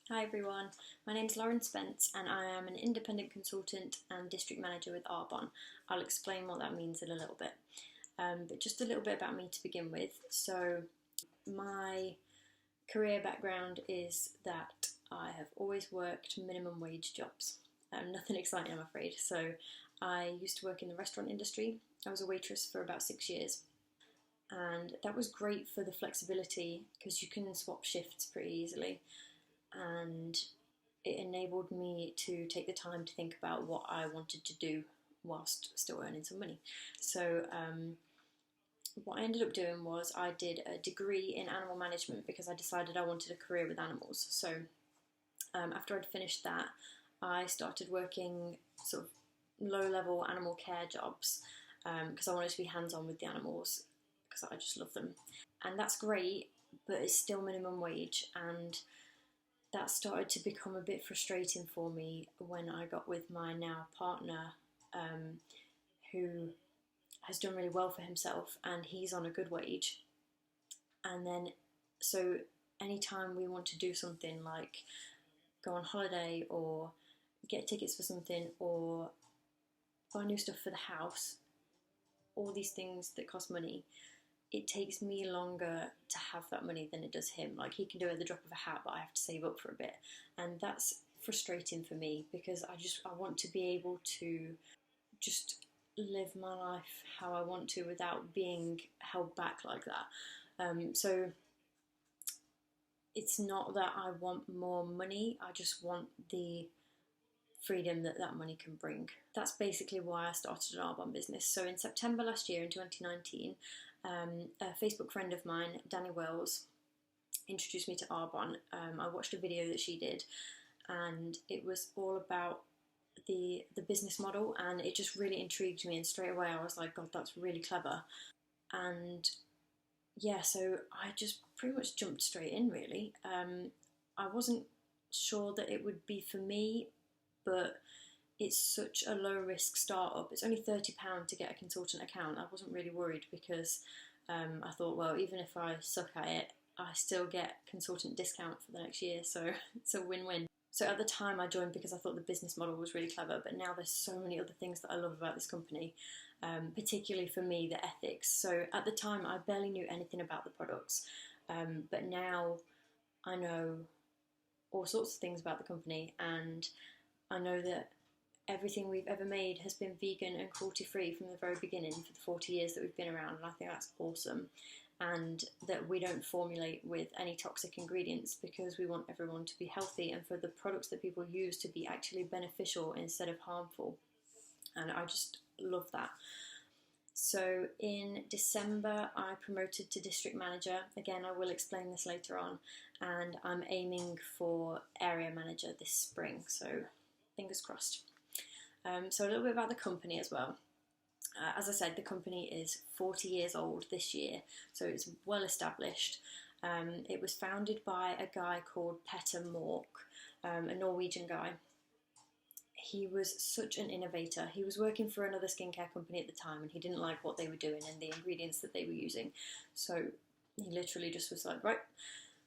Hi everyone, my name is Lauren Spence and I am an independent consultant and district manager with Arbonne. I'll explain what that means in a little bit. But just a little bit about me to begin with. So my career background is that I have always worked minimum wage jobs. Nothing exciting, I'm afraid. So I used to work in the restaurant industry. I was a waitress for about 6 years. And that was great for the flexibility because you can swap shifts pretty easily. And it enabled me to take the time to think about what I wanted to do whilst still earning some money. So what I ended up doing was I did a degree in animal management because I decided I wanted a career with animals. So after I'd finished that, I started working sort of low-level animal care jobs because I wanted to be hands-on with the animals because I just love them. And that's great, but it's still minimum wage, and that started to become a bit frustrating for me when I got with my now partner, who has done really well for himself and he's on a good wage. And then, so anytime we want to do something like go on holiday or get tickets for something or buy new stuff for the house, all these things that cost money, it takes me longer to have that money than it does him. Like, he can do it at the drop of a hat, but I have to save up for a bit. And that's frustrating for me because I want to be able to just live my life how I want to without being held back like that. So it's not that I want more money, I just want the freedom that that money can bring. That's basically why I started an Arbonne business. So in September last year, in 2019, a Facebook friend of mine, Danny Wells, introduced me to Arbonne. I watched a video that she did, and it was all about the business model, and it just really intrigued me, and straight away I was like, God, that's really clever. And yeah, so I just pretty much jumped straight in, really. I wasn't sure that it would be for me, but it's such a low risk startup. It's only £30 to get a consultant account. I wasn't really worried because I thought, well, even if I suck at it, I still get consultant discount for the next year, so it's a win-win. So at the time I joined because I thought the business model was really clever, but now there's so many other things that I love about this company, particularly for me, the ethics. So at the time I barely knew anything about the products, but now I know all sorts of things about the company, and I know that everything we've ever made has been vegan and cruelty-free from the very beginning for the 40 years that we've been around, and I think that's awesome. And that we don't formulate with any toxic ingredients because we want everyone to be healthy and for the products that people use to be actually beneficial instead of harmful. And I just love that. So in December I promoted to district manager. Again, I will explain this later on, and I'm aiming for area manager this spring, so fingers crossed. So a little bit about the company as well. As I said, the company is 40 years old this year, so it's well established. It was founded by a guy called Petter Mork, a Norwegian guy. He was such an innovator. He was working for another skincare company at the time, and he didn't like what they were doing and the ingredients that they were using. So he literally just was like, right,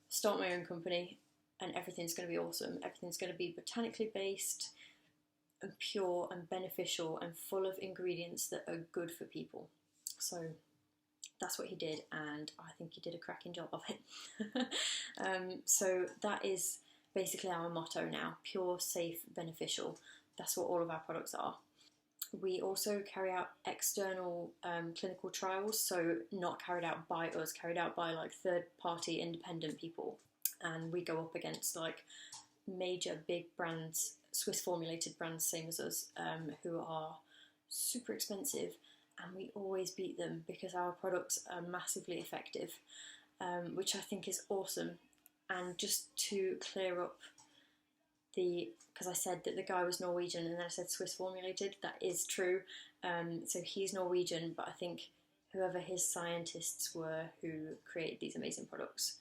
start my own company and everything's going to be awesome. Everything's going to be botanically based and pure and beneficial and full of ingredients that are good for people. So that's what he did, and I think he did a cracking job of it. So that is basically our motto now: pure, safe, beneficial. That's what all of our products are. We also carry out external clinical trials, so not carried out by us, carried out by like third-party independent people, and we go up against like major big brands, Swiss formulated brands same as us, who are super expensive, and we always beat them because our products are massively effective, which I think is awesome. And just to clear up because I said that the guy was Norwegian and then I said Swiss formulated, that is true. So he's Norwegian, but I think whoever his scientists were who created these amazing products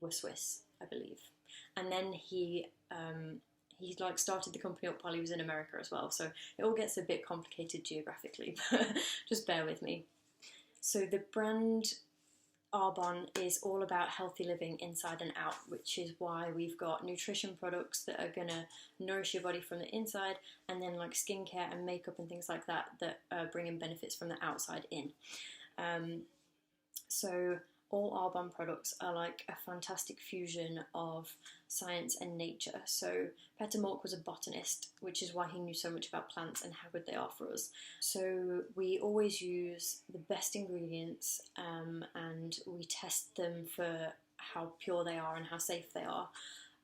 were Swiss, I believe. And then he like started the company up while he was in America as well, so it all gets a bit complicated geographically, but just bear with me. So the brand Arbonne is all about healthy living inside and out, which is why we've got nutrition products that are going to nourish your body from the inside, and then like skincare and makeup and things like that that are bringing benefits from the outside in. So all Arbonne products are like a fantastic fusion of science and nature. So Peter Malk was a botanist, which is why he knew so much about plants and how good they are for us. So we always use the best ingredients, and we test them for how pure they are and how safe they are.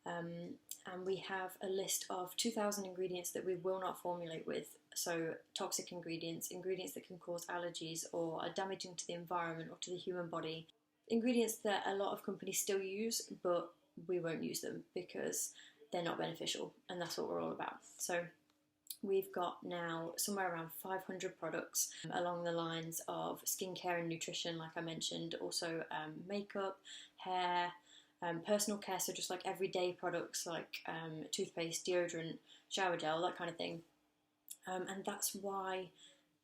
And we have a list of 2,000 ingredients that we will not formulate with. So toxic ingredients, ingredients that can cause allergies or are damaging to the environment or to the human body. Ingredients that a lot of companies still use, but we won't use them because they're not beneficial, and that's what we're all about. So we've got now somewhere around 500 products along the lines of skincare and nutrition, like I mentioned, also makeup, hair, personal care, so just like everyday products like toothpaste, deodorant, shower gel, that kind of thing. And that's why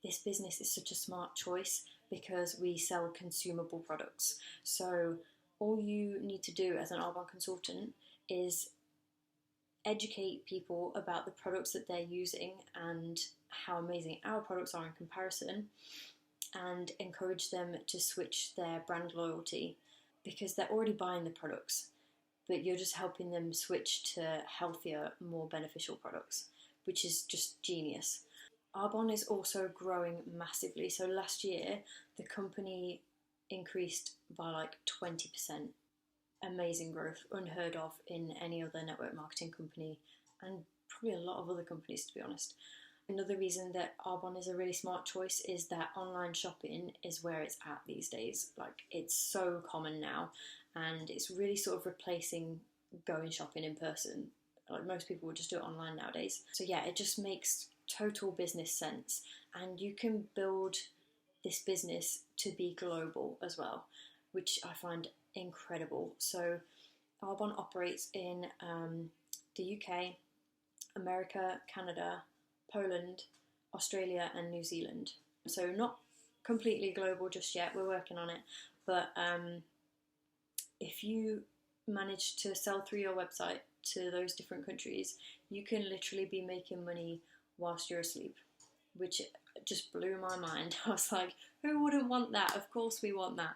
this business is such a smart choice, because we sell consumable products. So all you need to do as an Arbonne consultant is educate people about the products that they're using and how amazing our products are in comparison, and encourage them to switch their brand loyalty, because they're already buying the products, but you're just helping them switch to healthier, more beneficial products, which is just genius. Arbonne is also growing massively. So last year, the company increased by like 20%. Amazing growth, unheard of in any other network marketing company, and probably a lot of other companies, to be honest. Another reason that Arbonne is a really smart choice is that online shopping is where it's at these days. Like, it's so common now, and it's really sort of replacing going shopping in person. Like, most people would just do it online nowadays. So yeah, it just makes total business sense, and you can build this business to be global as well, which I find incredible. So Arbonne operates in the UK, America, Canada, Poland, Australia and New Zealand. So not completely global just yet, we're working on it, but if you manage to sell through your website to those different countries, you can literally be making money whilst you're asleep, which just blew my mind. I was like, who wouldn't want that? Of course we want that.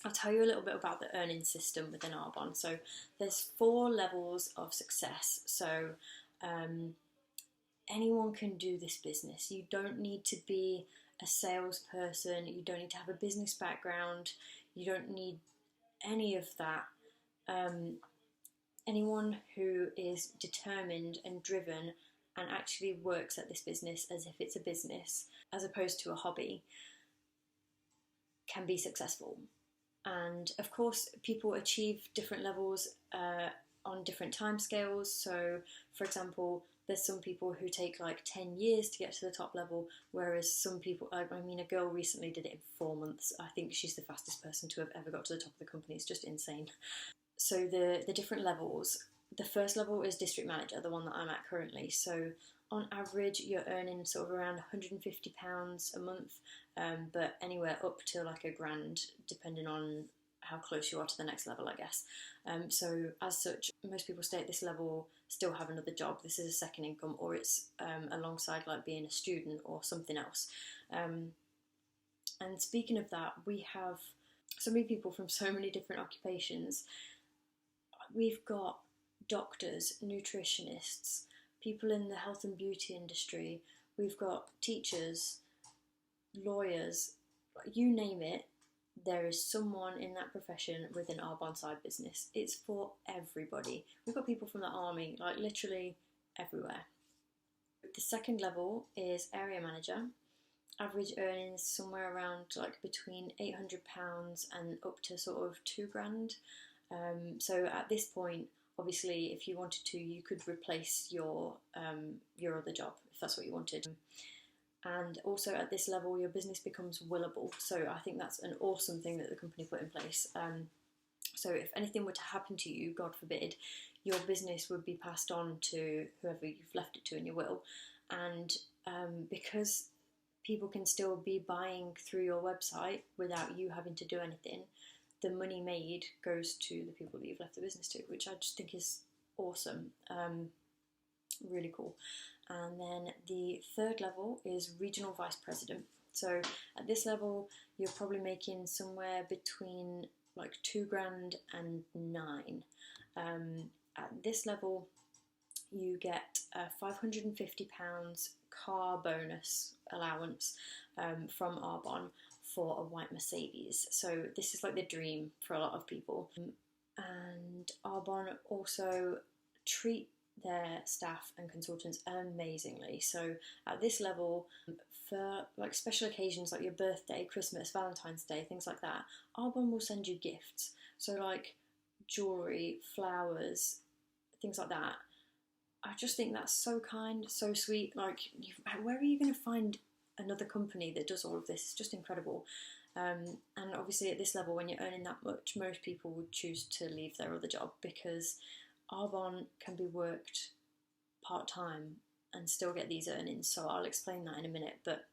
I'll tell you a little bit about the earning system within Arbonne. So there's 4 levels of success. So anyone can do this business. You don't need to be a salesperson, you don't need to have a business background, you don't need any of that. Anyone who is determined and driven and actually works at this business as if it's a business as opposed to a hobby can be successful. And of course, people achieve different levels on different timescales. So, for example, there's some people who take like 10 years to get to the top level, whereas some people, I mean, a girl recently did it in 4 months. I think she's the fastest person to have ever got to the top of the company. It's just insane. So the different levels, the first level is district manager, the one that I'm at currently. So on average, you're earning sort of around £150 a month, but anywhere up to like £1,000, depending on how close you are to the next level, I guess. So as such, most people stay at this level, still have another job. This is a second income, or it's alongside like being a student or something else. And speaking of that, we have so many people from so many different occupations. We've got doctors, nutritionists, people in the health and beauty industry, we've got teachers, lawyers, you name it, there is someone in that profession with an Arbonne side business. It's for everybody. We've got people from the army, like literally everywhere. The second level is area manager. Average earnings somewhere around like between £800 and up to sort of £2,000. So at this point, obviously, if you wanted to, you could replace your other job if that's what you wanted. And also at this level, your business becomes willable. So I think that's an awesome thing that the company put in place. So if anything were to happen to you, God forbid, your business would be passed on to whoever you've left it to in your will. And because people can still be buying through your website without you having to do anything, the money made goes to the people that you've left the business to, which I just think is awesome. Really cool. And then the third level is regional vice president. So at this level, you're probably making somewhere between like £2,000 and £9,000. At this level, you get a £550 car bonus allowance from Arbonne for a white Mercedes. So this is like the dream for a lot of people. And Arbonne also treat their staff and consultants amazingly. So at this level, for like special occasions like your birthday, Christmas, Valentine's Day, things like that, Arbonne will send you gifts. So like jewellery, flowers, things like that. I just think that's so kind, so sweet. Like, where are you going to find another company that does all of this? It's just incredible. And obviously at this level, when you're earning that much, most people would choose to leave their other job, because Arbonne can be worked part-time and still get these earnings. So I'll explain that in a minute. But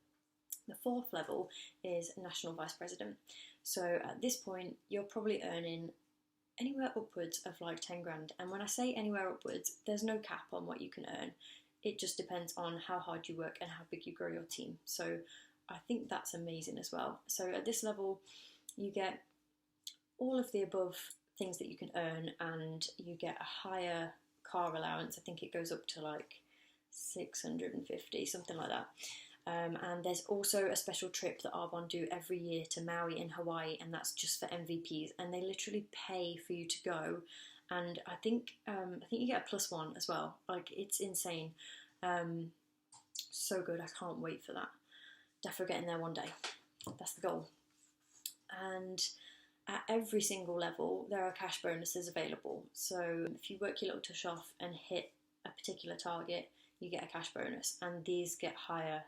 the fourth level is national vice president. So at this point, you're probably earning anywhere upwards of like 10 grand. And when I say anywhere upwards, there's no cap on what you can earn. It just depends on how hard you work and how big you grow your team. So I think that's amazing as well. So at this level, you get all of the above things that you can earn, and you get a higher car allowance. I think it goes up to like 650, something like that. And there's also a special trip that Arbonne do every year to Maui in Hawaii, and that's just for MVPs, and they literally pay for you to go. And I think you get a +1 as well. Like, it's insane. So good. I can't wait for that. Definitely getting there one day. That's the goal. And at every single level, there are cash bonuses available. So if you work your little tush off and hit a particular target, you get a cash bonus, and these get higher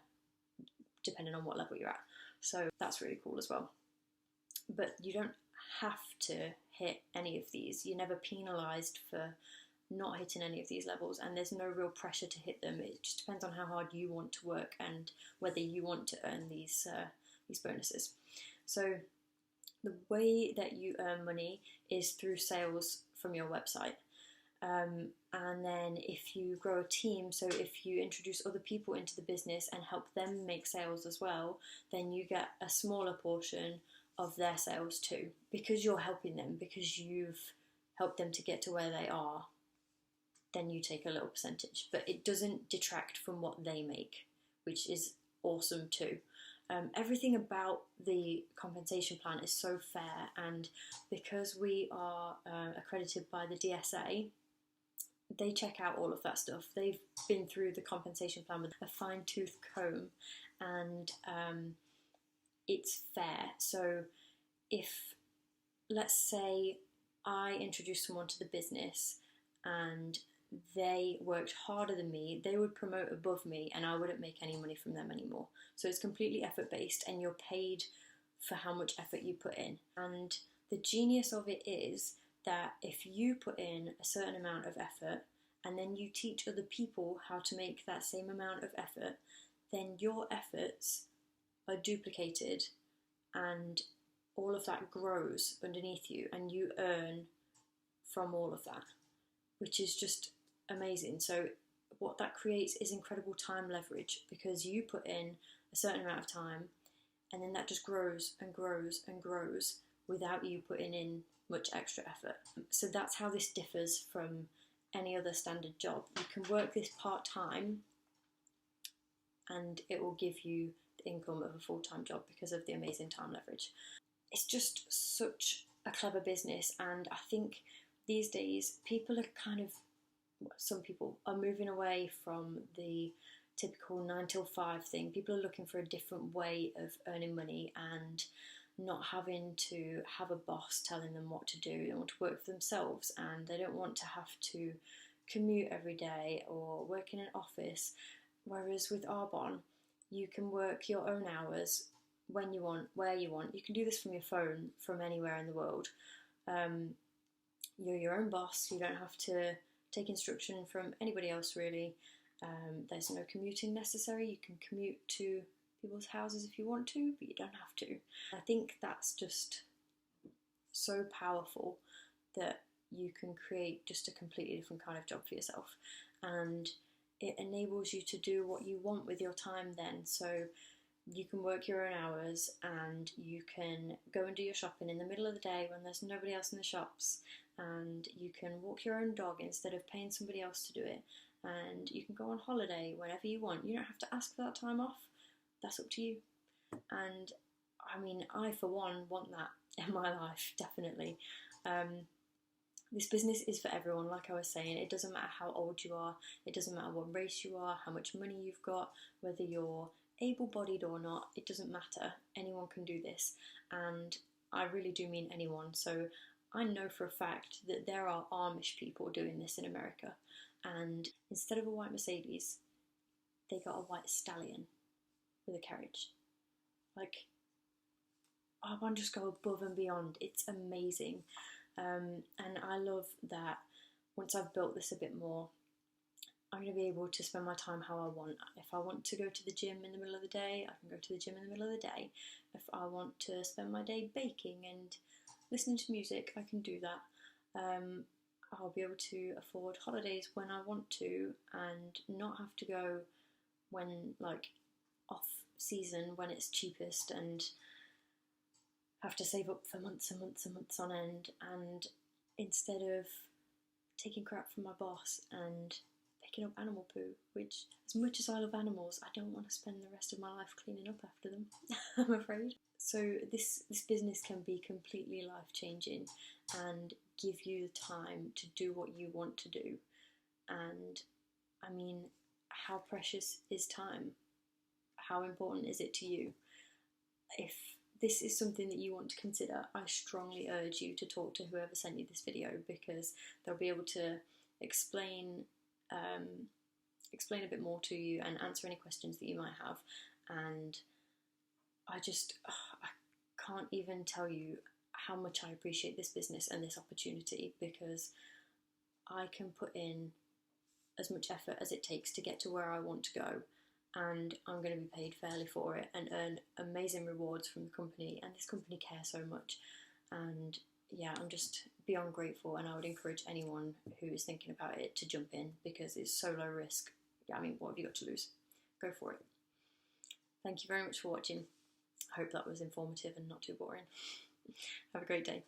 depending on what level you're at. So that's really cool as well. But you don't have to hit any of these. You're never penalised for not hitting any of these levels, and there's no real pressure to hit them. It just depends on how hard you want to work and whether you want to earn these bonuses. So the way that you earn money is through sales from your website. And then if you grow a team, so if you introduce other people into the business and help them make sales as well, then you get a smaller portion of their sales too, because you're helping them, because you've helped them to get to where they are. Then you take a little percentage, but it doesn't detract from what they make, which is awesome too. Everything about the compensation plan is so fair, and because we are accredited by the DSA, they check out all of that stuff. They've been through the compensation plan with a fine-tooth comb, and it's fair. So if, let's say, I introduced someone to the business and they worked harder than me, they would promote above me, and I wouldn't make any money from them anymore. So it's completely effort-based, and you're paid for how much effort you put in. And the genius of it is that if you put in a certain amount of effort and then you teach other people how to make that same amount of effort, then your efforts are duplicated and all of that grows underneath you, and you earn from all of that, which is just amazing. So what that creates is incredible time leverage, because you put in a certain amount of time and then that just grows and grows and grows without you putting in much extra effort. So that's how this differs from any other standard job. You can work this part-time and it will give you the income of a full-time job because of the amazing time leverage. It's just such a clever business, and I think these days people are some people are moving away from the typical 9 till 5 thing. People are looking for a different way of earning money and not having to have a boss telling them what to do. They want to work for themselves, and they don't want to have to commute every day or work in an office. Whereas with Arbonne, you can work your own hours when you want, where you want. You can do this from your phone from anywhere in the world. You're your own boss. You don't have to take instruction from anybody else, really. There's no commuting necessary. You can commute to people's houses if you want to, but you don't have to. I think that's just so powerful that you can create just a completely different kind of job for yourself, and it enables you to do what you want with your time then. So you can work your own hours, and you can go and do your shopping in the middle of the day when there's nobody else in the shops, and you can walk your own dog instead of paying somebody else to do it, and you can go on holiday whenever you want. You don't have to ask for that time off. That's up to you. And I mean, I for one want that in my life, definitely. This business is for everyone, like I was saying. It doesn't matter how old you are, it doesn't matter what race you are, how much money you've got, whether you're able-bodied or not, it doesn't matter. Anyone can do this, and I really do mean anyone. So I know for a fact that there are Amish people doing this in America, and instead of a white Mercedes, they got a white stallion with a carriage. Like, Arbonne just go above and beyond. It's amazing. And I love that once I've built this a bit more, I'm going to be able to spend my time how I want. If I want to go to the gym in the middle of the day, I can go to the gym in the middle of the day. If I want to spend my day baking and listening to music, I can do that. I'll be able to afford holidays when I want to, and not have to go when, like, off season, when it's cheapest, and have to save up for months and months and months on end. And instead of taking crap from my boss and picking up animal poo, which, as much as I love animals, I don't want to spend the rest of my life cleaning up after them, I'm afraid. So this business can be completely life-changing and give you the time to do what you want to do. And I mean, how precious is time? How important is it to you? If this is something that you want to consider, I strongly urge you to talk to whoever sent you this video, because they'll be able to explain a bit more to you and answer any questions that you might have. And I can't even tell you how much I appreciate this business and this opportunity, because I can put in as much effort as it takes to get to where I want to go, and I'm going to be paid fairly for it and earn amazing rewards from the company, and this company cares so much. And yeah, I'm just beyond grateful, and I would encourage anyone who is thinking about it to jump in, because it's so low risk. I mean, what have you got to lose? Go for it. Thank you very much for watching. I hope that was informative and not too boring. Have a great day.